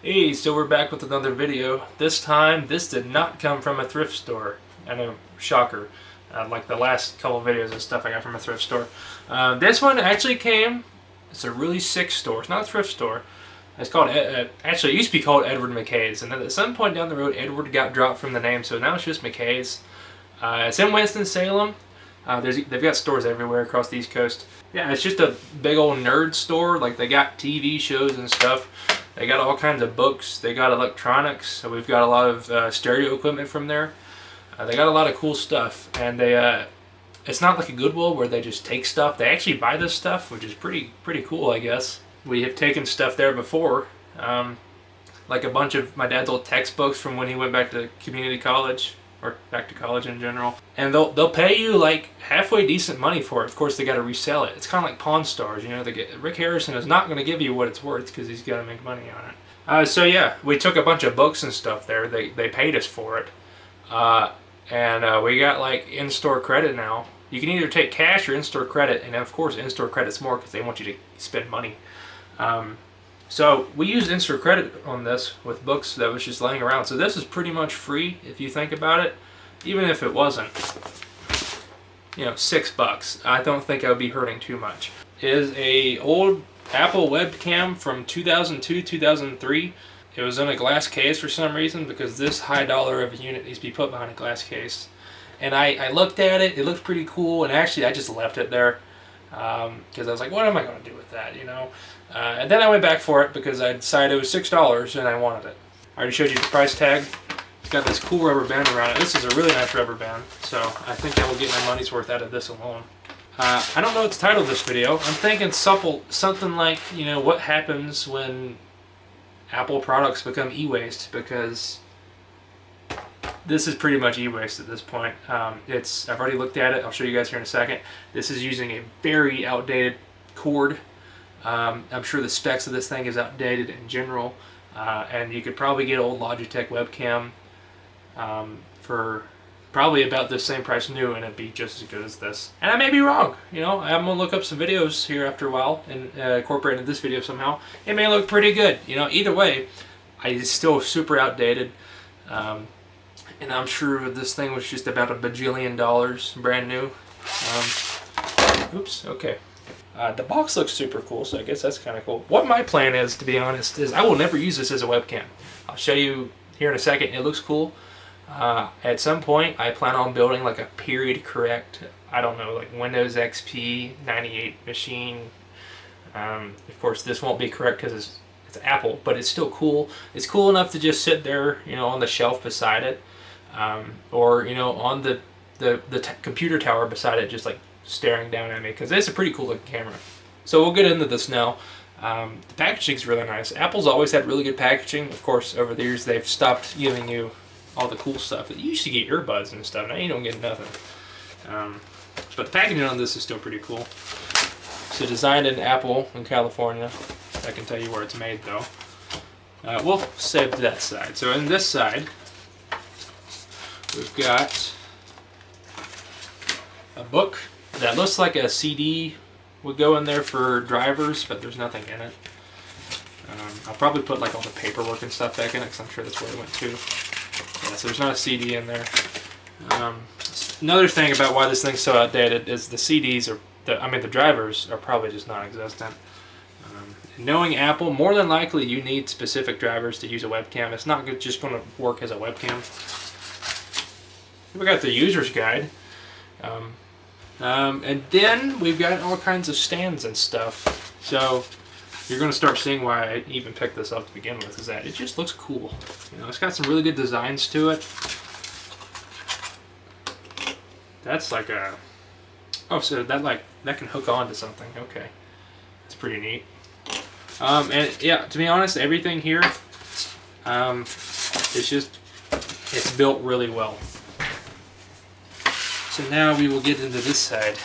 Hey, so we're back with another video. This time, this did not come from a thrift store. I know, shocker. Like the last couple of videos and stuff I got from a thrift store. This one actually came, it's a really sick store. It's not a thrift store. It's called, actually it used to be called Edward McKay's. And then at some point down the road, Edward got dropped from the name, so now it's just McKay's. It's in Winston-Salem. They've got stores everywhere across the East Coast. Yeah, it's just a big old nerd store. Like they got TV shows and stuff. They got all kinds of books. They got electronics. So we've got a lot of stereo equipment from there. They got a lot of cool stuff, and it's not like a Goodwill where they just take stuff. They actually buy this stuff, which is pretty cool, I guess. We have taken stuff there before, like a bunch of my dad's old textbooks from when he went back to community college, or back to college in general. And they'll pay you like halfway decent money for it. Of course, they got to resell it. It's kind of like Pawn Stars, you know. Rick Harrison is not going to give you what it's worth because he's got to make money on it. So yeah, we took a bunch of books and stuff there. They paid us for it, and we got like in-store credit now. You can either take cash or in-store credit, and of course, in-store credit's more because they want you to spend money. So we used in-store credit on this with books that was just laying around. So this is pretty much free if you think about it. Even if it wasn't, you know, $6. I don't think I would be hurting too much. It is a old Apple webcam from 2002, 2003. It was in a glass case for some reason because this high dollar of a unit needs to be put behind a glass case. And I looked at it. It looked pretty cool. And actually, I just left it there because I was like, what am I going to do with that, you know? And then I went back for it because I decided it was $6 and I wanted it. I already showed you the price tag. It's got this cool rubber band around it. This is a really nice rubber band, so I think I will get my money's worth out of this alone. I don't know what to title this video. I'm thinking something like, you know, what happens when Apple products become e-waste, because this is pretty much e-waste at this point. I've already looked at it. I'll show you guys here in a second. This is using a very outdated cord. I'm sure the specs of this thing is outdated in general, and you could probably get old Logitech webcam for probably about the same price new, and it'd be just as good as this. And I may be wrong, you know. I'm gonna look up some videos here after a while and incorporate into this video somehow. It may look pretty good, you know. Either way, it's still super outdated, and I'm sure this thing was just about $1 bajillion brand new. Oops. Okay. The box looks super cool, so I guess that's kind of cool. What my plan is, to be honest, is I will never use this as a webcam. I'll show you here in a second. It looks cool. At some point, I plan on building like a period correct, I don't know, like Windows XP 98 machine. Of course, this won't be correct because it's Apple, but it's still cool. It's cool enough to just sit there, you know, on the shelf beside it, or you know, on the computer tower beside it, just like staring down at me, because it's a pretty cool looking camera. So we'll get into this now. The packaging's really nice. Apple's always had really good packaging. Of course, over the years they've stopped giving you all the cool stuff. You used to get earbuds and stuff. Now you don't get nothing. But the packaging on this is still pretty cool. So designed in Apple in California. I can tell you where it's made though. We'll save that side. So in this side, we've got a book that looks like a CD would go in there for drivers, but there's nothing in it. I'll probably put like all the paperwork and stuff back in it because I'm sure that's where it went to. Yeah, so there's not a CD in there. Another thing about why this thing's so outdated is the CDs the drivers are probably just non-existent. Knowing Apple, more than likely you need specific drivers to use a webcam. It's not just going to work as a webcam. We got the user's guide. And then we've got all kinds of stands and stuff. So you're going to start seeing why I even picked this up to begin with, is that it just looks cool. You know, it's got some really good designs to it. That's like a... Oh, so that can hook on to something. Okay. That's pretty neat. And yeah, to be honest, everything here, it's built really well. So now we will get into this side,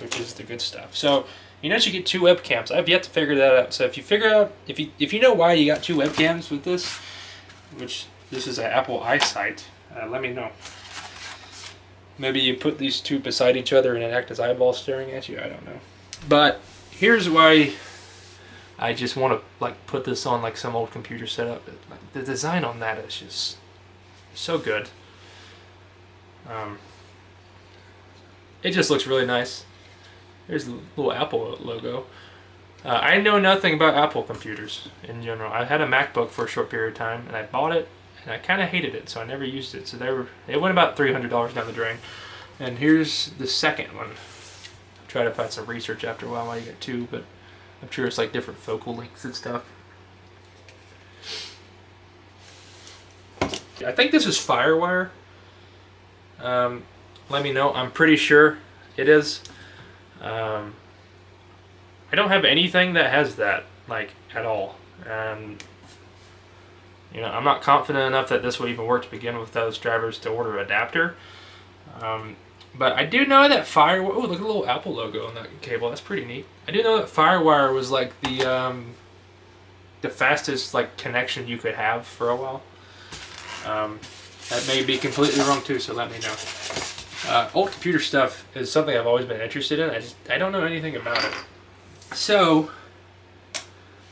which is the good stuff. So you notice you get two webcams. I've yet to figure that out. So if you figure out, if you know why you got two webcams with this, which this is an Apple iSight, let me know. Maybe you put these two beside each other and it act as eyeballs staring at you. I don't know. But here's why I just want to like put this on like some old computer setup. Like, the design on that is just so good. It just looks really nice. There's a little Apple logo. I know nothing about Apple computers in general. I had a MacBook for a short period of time, and I bought it, and I kind of hated it, so I never used it. So it went about $300 down the drain. And here's the second one. Try to find some research after a while while you get two, but I'm sure it's like different focal lengths and stuff. I think this is FireWire. Let me know. I'm pretty sure it is. I don't have anything that has that, like, at all. And, you know, I'm not confident enough that this will even work to begin with those drivers to order an adapter. But I do know that FireWire... Oh, look at the little Apple logo on that cable. That's pretty neat. I do know that FireWire was, like, the fastest, like, connection you could have for a while. That may be completely wrong, too, so let me know. Old computer stuff is something I've always been interested in. I don't know anything about it. So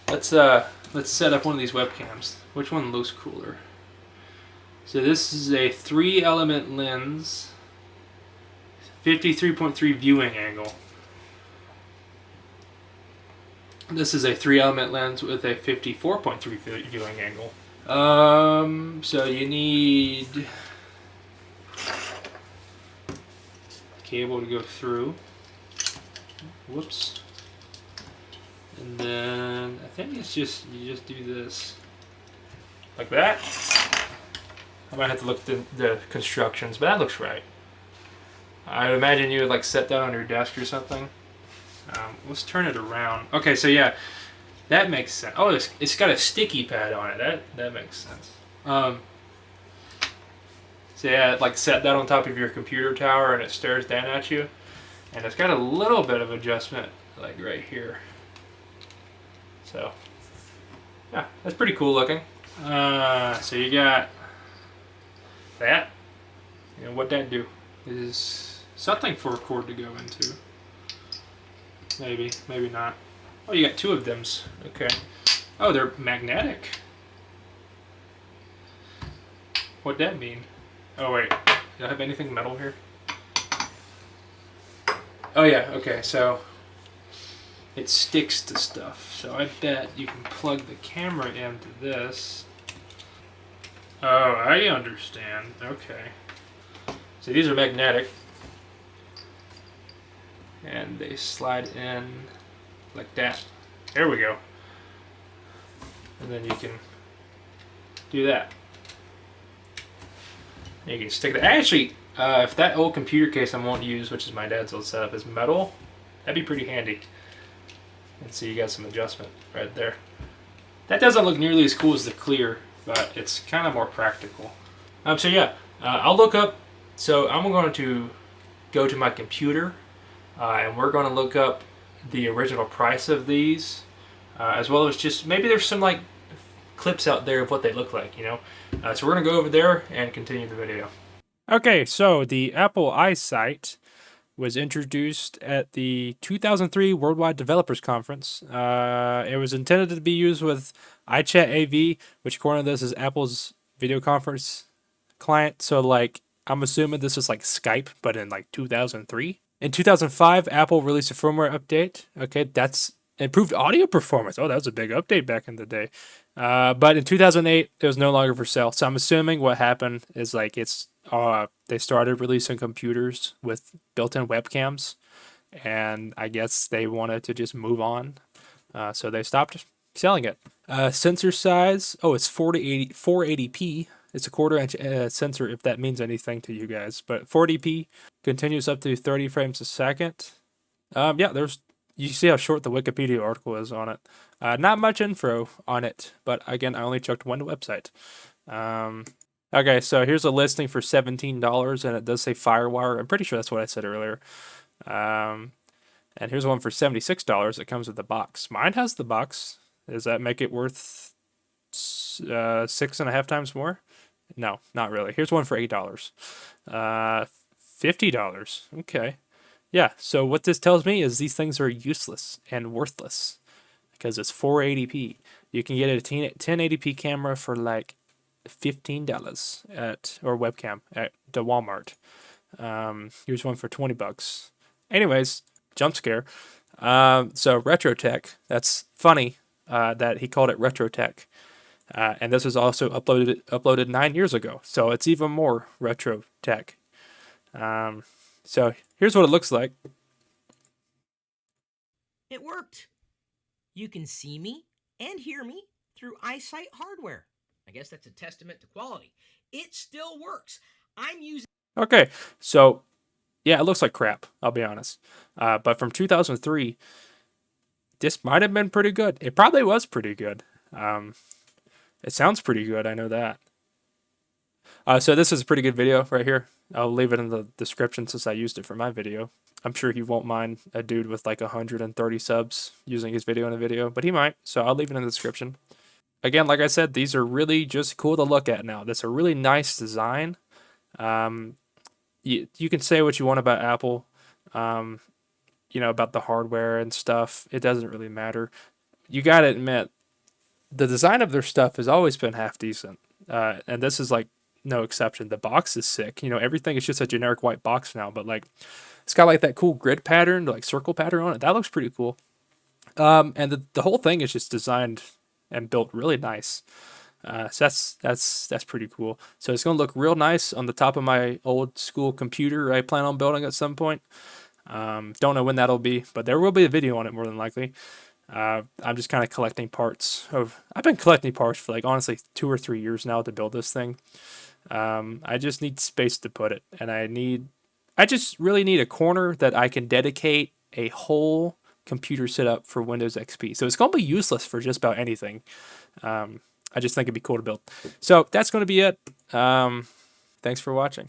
let's set up one of these webcams. Which one looks cooler? So this is a 3-element lens, 53.3 viewing angle. This is a 3-element lens with a 54.3 viewing angle. So you need cable to go through. Whoops. And then I think it's just, you just do this like that. I might have to look at the constructions, but that looks right. I would imagine you would like set that on your desk or something. Let's turn it around. Okay, so yeah, that makes sense. Oh, it's got a sticky pad on it. That makes sense. So yeah, like set that on top of your computer tower and it stares down at you. And it's got a little bit of adjustment like right here. So yeah, that's pretty cool looking. So you got that. And what that do is something for a cord to go into. Maybe, maybe not. Oh, you got two of them. Okay. Oh, they're magnetic. What'd that mean? Oh wait, do I have anything metal here? Oh yeah, okay, so it sticks to stuff. So I bet you can plug the camera into this. Oh, I understand. Okay. So these are magnetic. And they slide in like that. There we go. And then you can do that. And you can stick it. Actually, if that old computer case I won't use, which is my dad's old setup, is metal, that'd be pretty handy. And so you got some adjustment right there. That doesn't look nearly as cool as the clear, but it's kind of more practical. So yeah, I'll look up. So I'm going to go to my computer, and we're going to look up the original price of these, as well as just maybe there's some like clips out there of what they look like, you know. So we're going to go over there and continue the video. Okay, so the Apple iSight was introduced at the 2003 Worldwide Developers Conference. It was intended to be used with iChat AV, which according to this is Apple's video conference client. So like, I'm assuming this is like Skype, but in like 2003. In 2005, Apple released a firmware update. Okay, that's improved audio performance. Oh, that was a big update back in the day. But in 2008, it was no longer for sale. So I'm assuming what happened is like they started releasing computers with built-in webcams, and I guess they wanted to just move on. So they stopped selling it. Sensor size, oh, it's 480p. It's a quarter-inch sensor, if that means anything to you guys. But 480p continues up to 30 frames a second. Yeah, you see how short the Wikipedia article is on it. Not much info on it, but again, I only checked one website. Okay, so here's a listing for $17, and it does say FireWire. I'm pretty sure that's what I said earlier. And here's one for $76. It comes with the box. Mine has the box. Does that make it worth 6.5 times more? No, not really. Here's one for $8. $50. Okay. Yeah, so what this tells me is these things are useless and worthless. because it's 480p. You can get a 1080p camera for like $15 or webcam at the Walmart. Here's one for $20. Anyways, jump scare. So retro tech. That's funny that he called it retro tech. And this was also uploaded 9 years ago, so it's even more retro tech. So here's what it looks like. It worked. You can see me and hear me through iSight hardware. I guess that's a testament to quality. It still works. I'm using. Okay, so yeah, it looks like crap, I'll be honest. But from 2003, this might have been pretty good. It probably was pretty good. It sounds pretty good, I know that. So this is a pretty good video right here. I'll leave it in the description since I used it for my video. I'm sure he won't mind a dude with like 130 subs using his video in a video, but he might, so I'll leave it in the description. Again, like I said, these are really just cool to look at now. That's a really nice design. You can say what you want about Apple, about the hardware and stuff. It doesn't really matter. You got to admit, the design of their stuff has always been half decent. And this is like no exception. The box is sick. Everything is just a generic white box now, but like it's got like that cool grid pattern, like circle pattern on it. That looks pretty cool. And the whole thing is just designed and built really nice. So that's pretty cool. So it's gonna look real nice on the top of my old school computer I plan on building at some point. Don't know when that'll be, but there will be a video on it more than likely. I'm just kind of collecting parts I've been collecting parts for like honestly 2 or 3 years now to build this thing. I just need space to put it, and I just really need a corner that I can dedicate a whole computer setup for Windows XP. So it's gonna be useless for just about anything. I just think it'd be cool to build. So that's gonna be it. Thanks for watching.